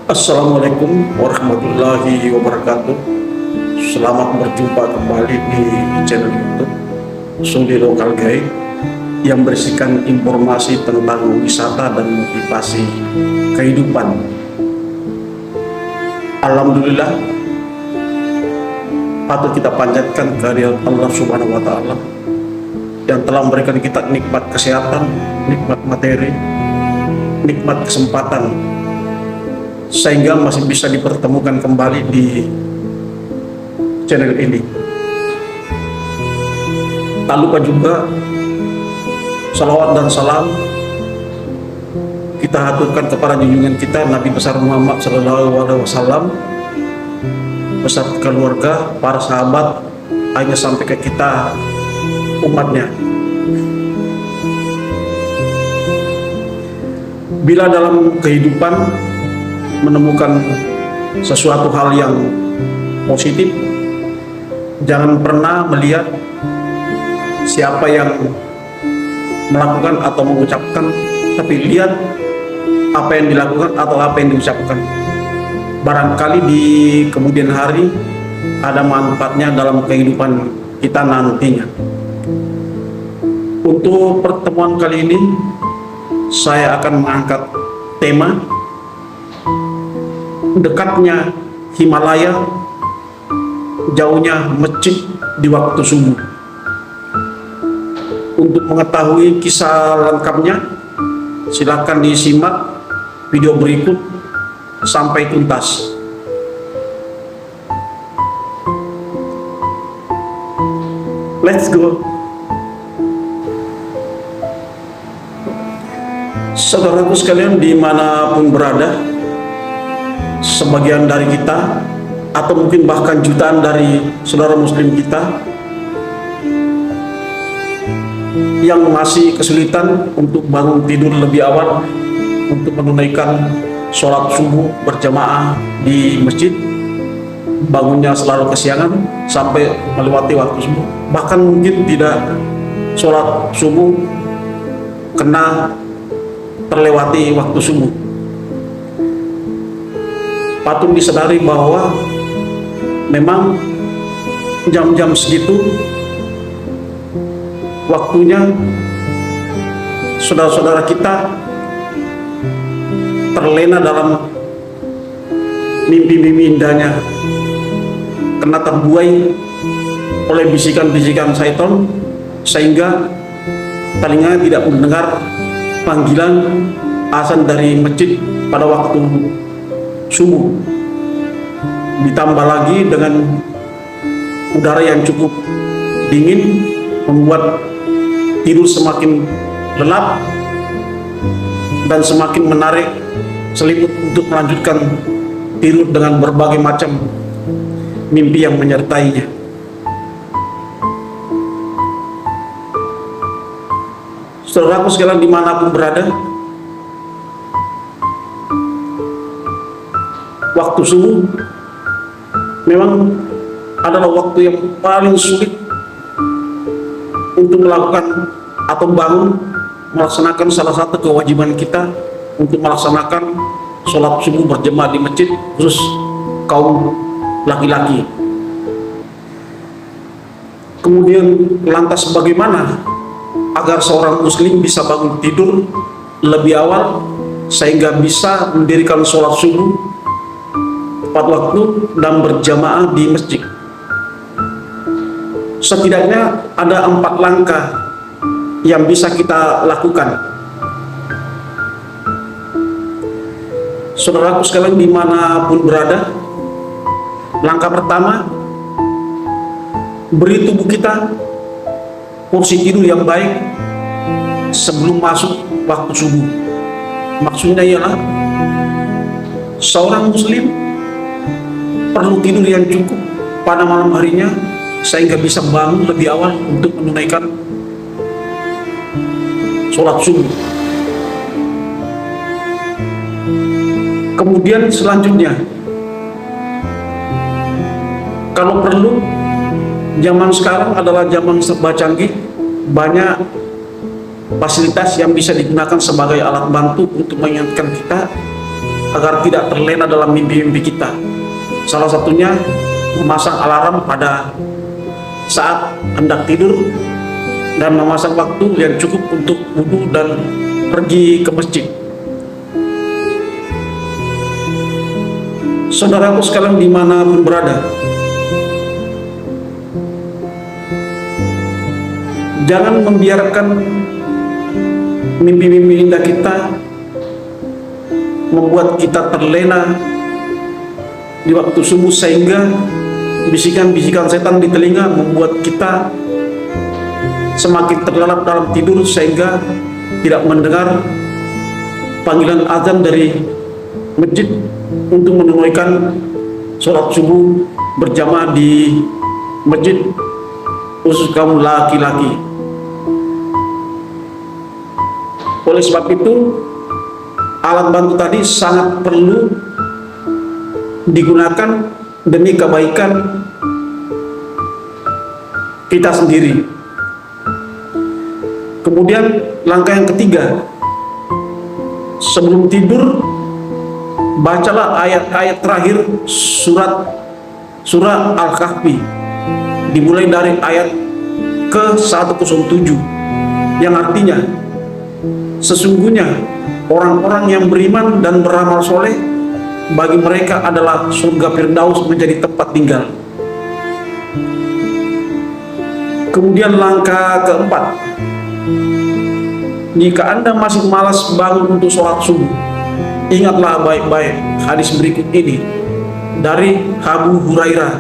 Assalamualaikum warahmatullahi wabarakatuh. Selamat berjumpa kembali di channel YouTube Suli Lokal Guide yang berisikan informasi tentang wisata dan motivasi kehidupan. Alhamdulillah, patut kita panjatkan kehadirat Allah Subhanahu wa Ta'ala yang telah memberikan kita nikmat kesehatan, nikmat materi, nikmat kesempatan, sehingga masih bisa dipertemukan kembali di channel ini. Tak lupa juga salawat dan salam kita haturkan kepada junjungan kita Nabi besar Muhammad SAW beserta keluarga, para sahabat, hingga sampai ke kita umatnya. Bila dalam kehidupan menemukan sesuatu hal yang positif, jangan pernah melihat siapa yang melakukan atau mengucapkan, tapi lihat apa yang dilakukan atau apa yang diucapkan. Barangkali di kemudian hari ada manfaatnya dalam kehidupan kita nantinya. Untuk pertemuan kali ini saya akan mengangkat tema dekatnya Himalaya, jauhnya masjid di waktu subuh. Untuk mengetahui kisah lengkapnya, silakan disimak video berikut sampai tuntas. Let's go. Saudaraku sekalian, dimanapun berada, sebagian dari kita atau mungkin bahkan jutaan dari saudara muslim kita yang masih kesulitan untuk bangun tidur lebih awal untuk menunaikan sholat subuh berjamaah di masjid, bangunnya selalu kesiangan sampai melewati waktu subuh, bahkan mungkin tidak sholat subuh kena terlewati waktu subuh. Patut disadari bahwa memang jam-jam segitu waktunya saudara-saudara kita terlena dalam mimpi-mimpi indahnya, kena terbuai oleh bisikan-bisikan syaitan, sehingga telinga tidak mendengar panggilan azan dari masjid pada waktu subuh. Ditambah lagi dengan udara yang cukup dingin membuat tidur semakin lelap dan semakin menarik selimut untuk melanjutkan tidur dengan berbagai macam mimpi yang menyertainya. Saudaraku sekalian dimanapun berada, waktu subuh memang adalah waktu yang paling sulit untuk melakukan atau bangun melaksanakan salah satu kewajiban kita untuk melaksanakan sholat subuh berjamaah di masjid, khusus kaum laki-laki. Kemudian lantas bagaimana agar seorang muslim bisa bangun tidur lebih awal sehingga bisa mendirikan sholat subuh tepat waktu dan berjamaah di masjid? Setidaknya ada 4 langkah yang bisa kita lakukan. Saudaraku sekalian dimanapun berada, langkah pertama, beri tubuh kita porsi tidur yang baik sebelum masuk waktu subuh. Maksudnya ialah seorang muslim perlu tidur yang cukup pada malam harinya sehingga bisa bangun lebih awal untuk menunaikan sholat subuh. Kemudian selanjutnya, kalau perlu, zaman sekarang adalah zaman serba canggih, banyak fasilitas yang bisa digunakan sebagai alat bantu untuk mengingatkan kita agar tidak terlena dalam mimpi-mimpi kita. Salah satunya memasang alarm pada saat hendak tidur dan memasang waktu yang cukup untuk wudhu dan pergi ke masjid. Saudaraku sekalian dimanapun berada, jangan membiarkan mimpi-mimpi indah kita membuat kita terlena di waktu subuh, sehingga bisikan-bisikan setan di telinga membuat kita semakin terlelap dalam tidur, sehingga tidak mendengar panggilan azan dari masjid untuk menunaikan sholat subuh berjamaah di masjid, khusus kaum laki-laki. Oleh sebab itu, alat bantu tadi sangat perlu digunakan demi kebaikan kita sendiri. Kemudian langkah yang ketiga, sebelum tidur bacalah ayat-ayat terakhir surah Al-Kahfi, dimulai dari ayat ke-107, yang artinya sesungguhnya orang-orang yang beriman dan beramal soleh, bagi mereka adalah surga Firdaus menjadi tempat tinggal. Kemudian langkah keempat, jika Anda masih malas bangun untuk sholat subuh, ingatlah baik-baik hadis berikut ini dari Abu Hurairah.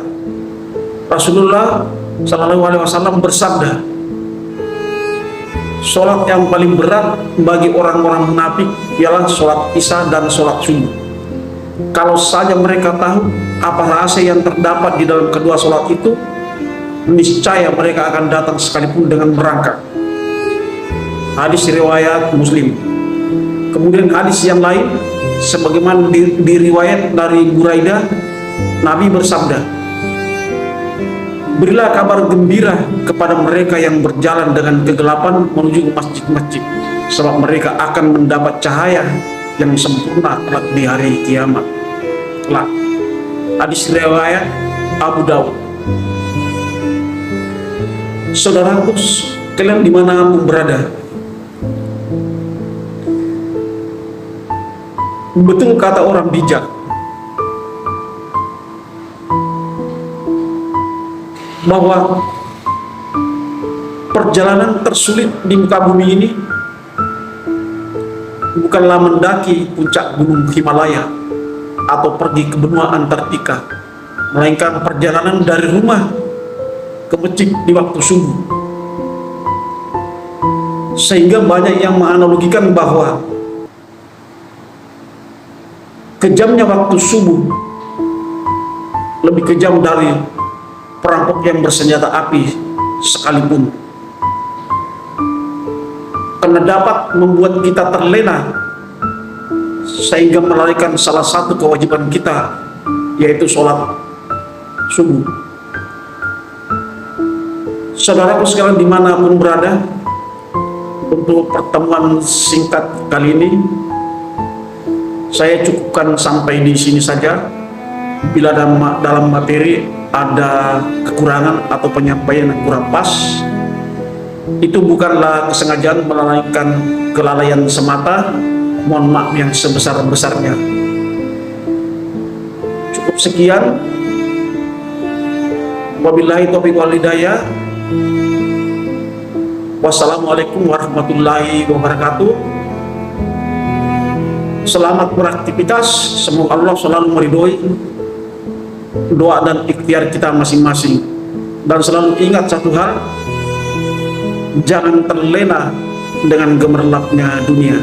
Rasulullah SAW bersabda, sholat yang paling berat bagi orang-orang munafik ialah sholat isya dan sholat subuh. Kalau saja mereka tahu apa rahasia yang terdapat di dalam kedua sholat itu, niscaya mereka akan datang sekalipun dengan merangkak. Hadis riwayat Muslim. Kemudian hadis yang lain, sebagaimana diriwayat dari Buraidah, Nabi bersabda, berilah kabar gembira kepada mereka yang berjalan dengan kegelapan menuju ke masjid-masjid, sebab mereka akan mendapat cahaya yang sempurna kelak di hari kiamat. Hadis riwayat Abu Dawud. Saudaraku, kalian dimanapun berada, betul kata orang bijak, bahwa perjalanan tersulit di muka bumi ini bukanlah mendaki puncak gunung Himalaya atau pergi ke benua Antartika, melainkan perjalanan dari rumah ke masjid di waktu subuh. Sehingga banyak yang menganalogikan bahwa kejamnya waktu subuh lebih kejam dari perampok yang bersenjata api sekalipun, karena dapat membuat kita terlena sehingga melalaikan salah satu kewajiban kita, yaitu sholat subuh. Saudaraku sekalian dimanapun berada, untuk pertemuan singkat kali ini saya cukupkan sampai di sini saja. Bila dalam materi ada kekurangan atau penyampaian yang kurang pas, itu bukanlah kesengajaan, melainkan kelalaian semata. Mohon maaf yang sebesar-besarnya. Cukup sekian. Wabillahi taufiq wal hidayah. Wassalamualaikum warahmatullahi wabarakatuh. Selamat beraktivitas. Semoga Allah selalu meridhoi doa dan ikhtiar kita masing-masing. Dan selalu ingat satu hal, jangan terlena dengan gemerlapnya dunia.